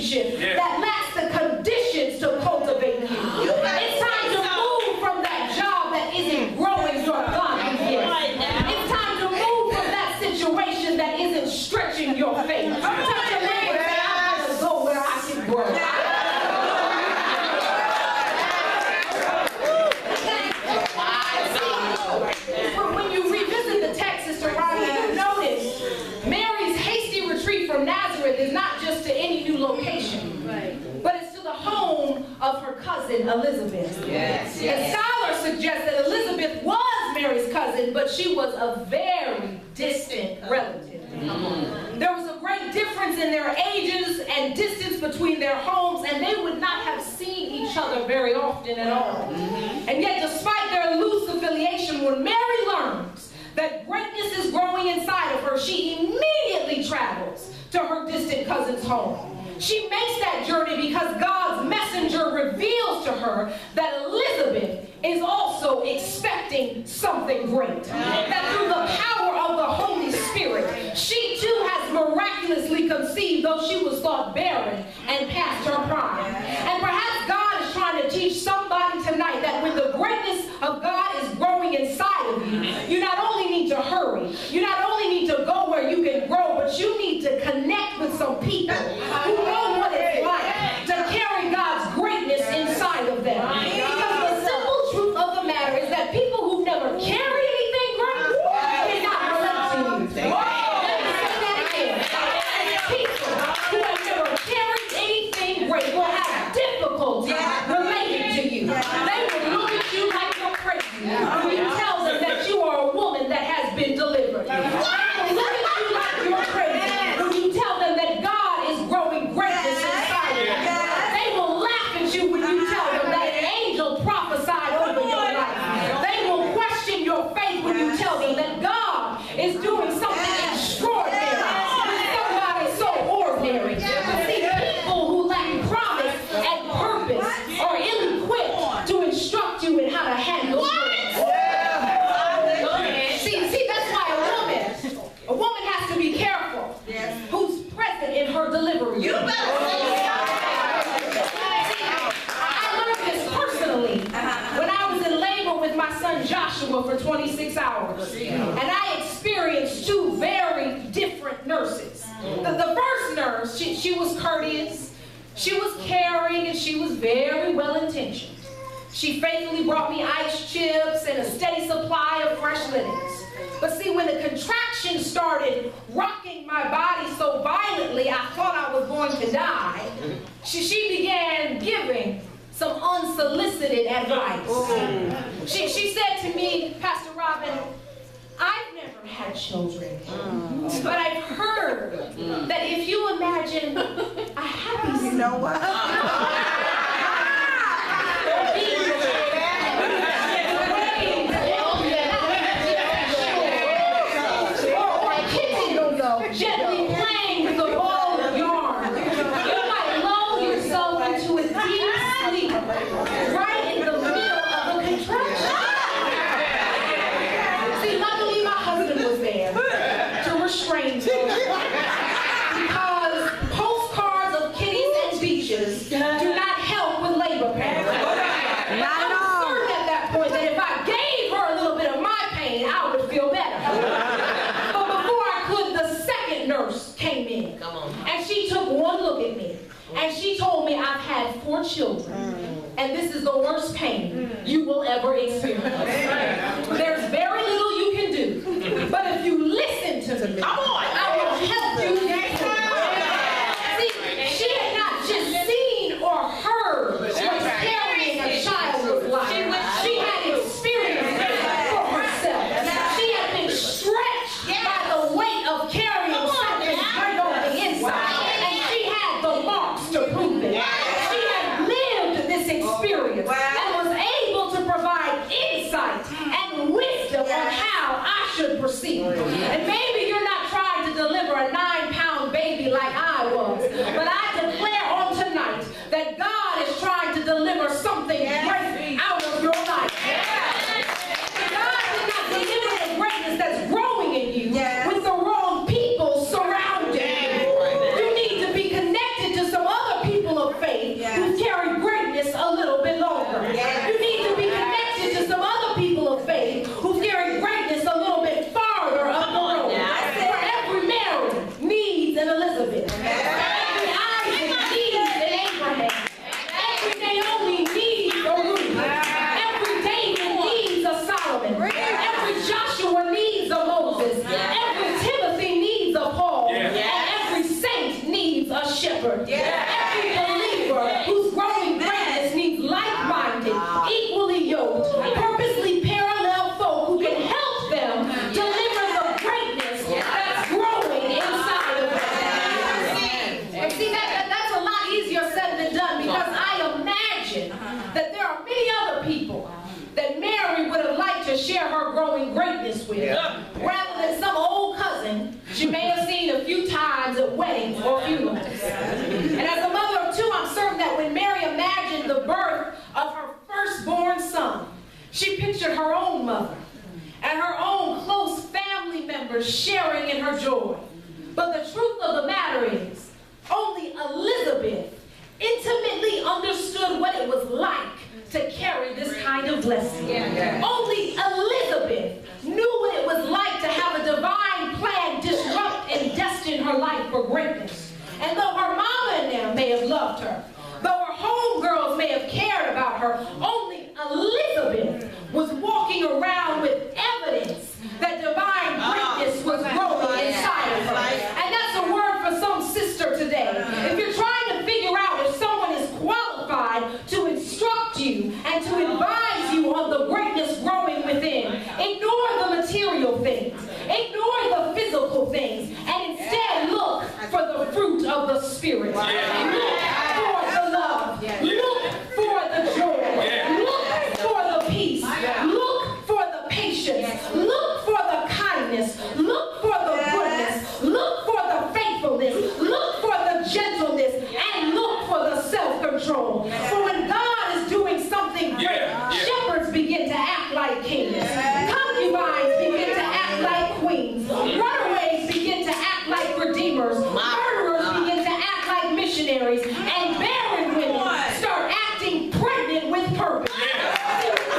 relationship that lacks the conditions to cultivate you. It's time to move from that job that isn't growing your godly gift. It's time to move from that situation that isn't stretching your faith. Touch your neighbor and say, I'm going to go where I can grow. When you revisit the text, Sister Ronnie, you notice Mary's hasty retreat from Nazareth is not just to any new location, but it's to the home of her cousin Elizabeth. And scholars suggest that Elizabeth was Mary's cousin, but she was a very distant relative. There was a great difference in their ages and distance between their homes, and they would not have seen each other very often at all. And yet, despite their loose affiliation, when Mary learns that greatness is growing inside of her, she immediately travels to her distant cousin's home. She makes that journey because God's messenger reveals to her that Elizabeth is also expecting something great. That through the power of the Holy Spirit, she too has miraculously conceived, though she was thought barren and past her prime. And perhaps God is trying to teach somebody tonight that when the greatness of God is growing inside of you, you not only need to hurry, you not only need to go where you can grow, but you need to connect with some people who know what it's like to carry God's greatness inside of them. Because the simple truth of the matter is that people who never carry anything great cannot relate to you. Let me say that again. People who have never carried anything great will have difficulty relating to you. They will look at you like you're crazy when you tell them that you are a woman that has been delivered. They will look at you like you're crazy when you tell them that God is growing greatness inside of you. They will laugh at you when you tell them that an angel prophesied over your life. They will question your faith when you tell them that God is doing something extraordinary with somebody so ordinary. But see, people who lack promise and purpose are ill-equipped to instruct you in how to handle yours. See, that's why a woman has to be careful who's present in her delivery. You I learned this personally when I was in labor with my son Joshua for 26 hours. And I experienced two very different nurses. The first nurse, she was courteous, she was caring, and she was very well-intentioned. She faithfully brought me ice chips and a steady supply of fresh linens. But see, when the contractions started rocking my body so violently I thought I was going to die, she began giving some unsolicited advice. She said to me, Pastor Robin, I've never had children, but I've heard that if you imagine a happy, you know what? Gently playing with a ball of yarn, you might lull yourself into a deep sleep right in the middle of a contraction. See, luckily my husband was there to restrain me, because postcards of kitties and beaches do not help with labor pains. I was certain at that point that if I gave her a little bit of my pain, I would feel better. Nurse came in, and she took one look at me, and she told me I've had 4 children, and this is the worst pain you will ever experience. There's very little you can do, but if you listen to me, I will help you get through. See, she had not just seen or heard what carrying a child was like. She had experienced it for herself. She had been stretched by the weight of carrying something great on the inside, and she had the marks to prove it. She had lived this experience and was able to provide insight and wisdom on how I should proceed. And maybe you're not trying to deliver a 9-pound baby like I was, but I declare on tonight that God is trying to deliver something great out of your life. God did not deliver the greatness that's growing in you with the wrong people surrounding you. You need to be connected to some other shepherd. Every believer who's growing greatness needs like-minded, equally yoked, purposely parallel folk who can help them deliver the greatness that's growing inside of them. And see, that's a lot easier said than done, because I imagine that there are many other people that Mary would have liked to share her growing greatness with, rather than some old cousin she may have seen a few times at weddings or funerals. And as a mother of two, I'm certain that when Mary imagined the birth of her firstborn son, she pictured her own mother and her own close family members sharing in her joy. But the truth of the matter is, only Elizabeth intimately understood what it was like to carry this kind of blessing. Only Elizabeth knew what it was like to have a divine plan disrupt and destine her life for greatness. And though her mama and them may have loved her, though her homegirls may have cared about her, only Elizabeth was walking around with evidence that divine greatness was growing inside of her. And that's a word for some sister today. If you're trying to figure out if someone is qualified to instruct you and to advise you on the greatness growing within, ignore the material things, ignore the physical things, and instead look for the fruit of the Spirit. Look for the love. Look for the joy. Look for the peace. Look for the patience. Look for the kindness. Look for the goodness. Look for the faithfulness. Look for the gentleness. And look for the self-control. For when God is doing something great, shepherds begin to act like kings. Concubines begin to act like queens. Runaways begin to act like redeemers. Murderers begin to act like missionaries. And barren women start acting pregnant with purpose.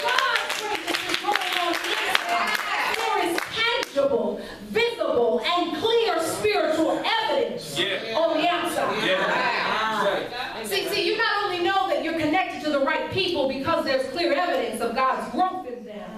God's greatness is going on inside. There is tangible, visible, and clear spiritual evidence on the outside. See, you not only know that you're connected to the right people because there's clear evidence of God's growth in them,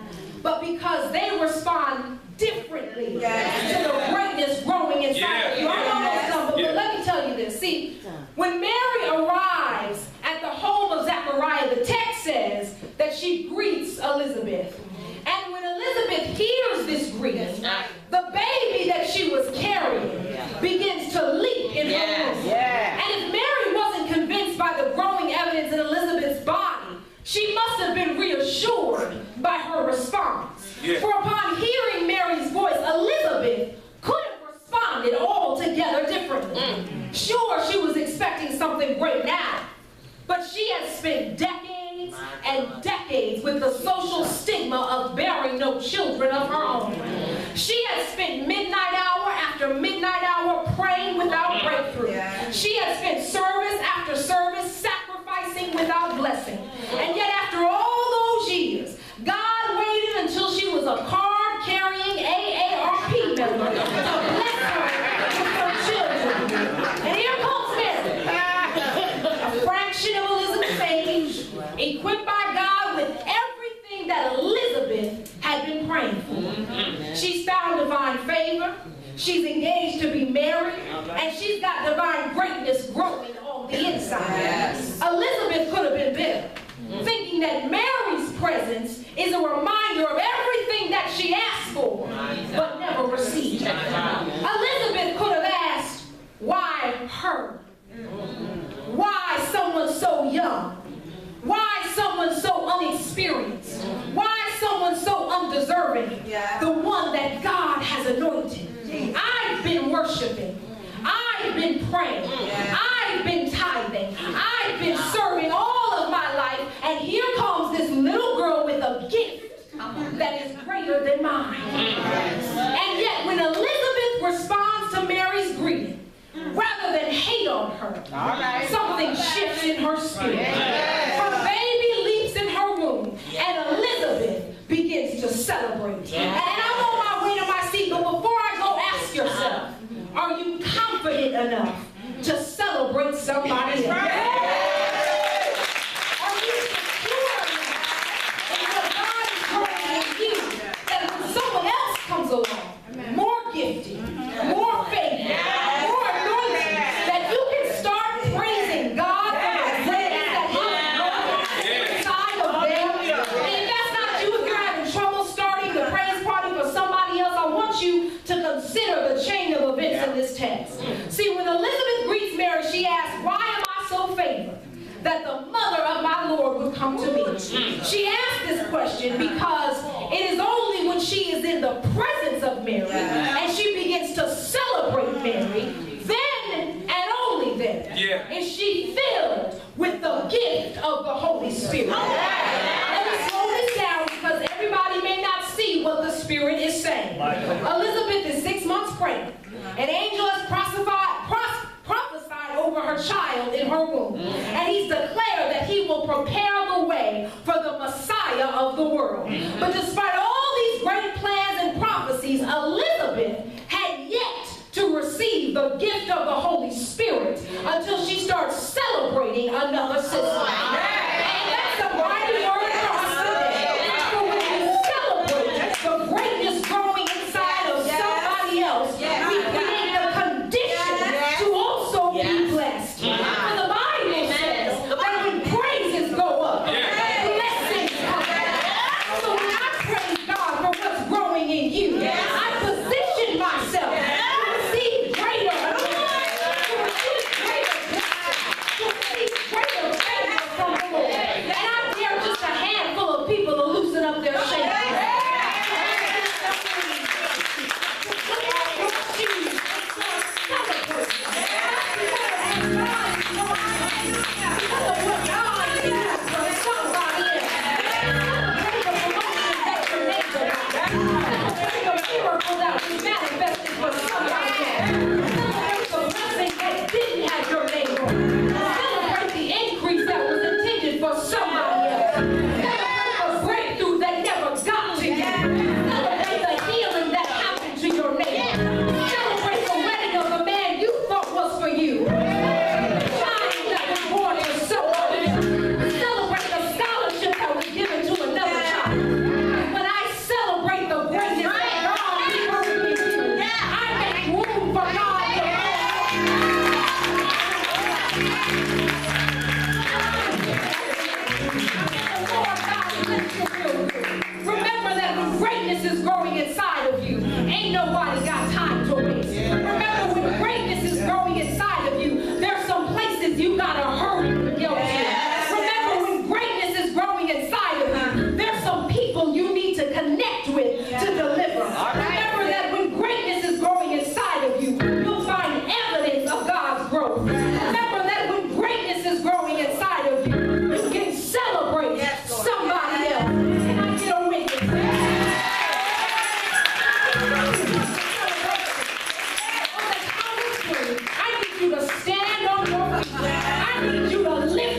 but because they respond differently to the greatness growing inside of you. I'm almost done, but let me tell you this. See, when Mary arrives at the home of Zechariah, the text says that she greets Elizabeth. And when Elizabeth hears this greeting, the baby that she was carrying begins to leap in her womb. And if Mary wasn't convinced by the growing evidence in Elizabeth's body, she must have been reassured by her response. For upon hearing Mary's voice, Elizabeth could have responded altogether differently. Sure, she was expecting something great now, but she had spent decades and decades with the social stigma of bearing no children of her own. She had spent midnight hour after midnight hour praying without breakthrough. She had spent service after service sacrificing without blessing. And yet after all those years, God waited until she was a card-carrying AARP member to bless her with her children. And here comes Mary, a fraction of Elizabeth's age, equipped by God with everything that Elizabeth had been praying for. She's found divine favor, she's engaged to be married, and she's got divine greatness growing on the inside. Elizabeth could have been bitter, thinking that Mary's presence is a reminder of everything that she asked for, but never received. Elizabeth could have asked, why her? Why someone so young? Why someone so unexperienced? Why someone so undeserving? The one that God has anointed. I've been worshiping. I've been praying. I've been tithing. I've been serving all of my life. And here comes this little girl with a gift that is greater than mine. And yet when Elizabeth responds to Mary's greeting, rather than hate on her, something shifts in her spirit. Her baby leaps in her womb, and Elizabeth begins to celebrate. And I'm on my way to my seat, but before I go, ask yourself, are you confident enough to celebrate somebody else? Are you secure enough in what God is doing in you, that when someone else comes along, more gifted, more faithful, more anointed, that you can start come to me. She asked this question because it is only when she is in the presence of Mary and she begins to celebrate Mary, then and only then is she filled with the gift of the Holy Spirit. Let me slow this down because everybody may not see what the Spirit is saying. Elizabeth is 6 months pregnant. An angel has prophesied over her child in her womb. And he's declared that he will prepare the way for the Messiah of the world. But despite all these great plans and prophecies, Elizabeth had yet to receive the gift of the Holy Spirit until she starts celebrating another sister. And that's a mighty word for us today. So when we celebrate the greatness growing inside of somebody else, we create the condition to also be blessed. For the Bible says that when praises go up, blessings come down. So when I praise God for what's growing in you, I position myself to receive greater favor from the Lord. And I dare just a handful of people to loosen up their shakes. I need you to stand on your feet. I need you to lift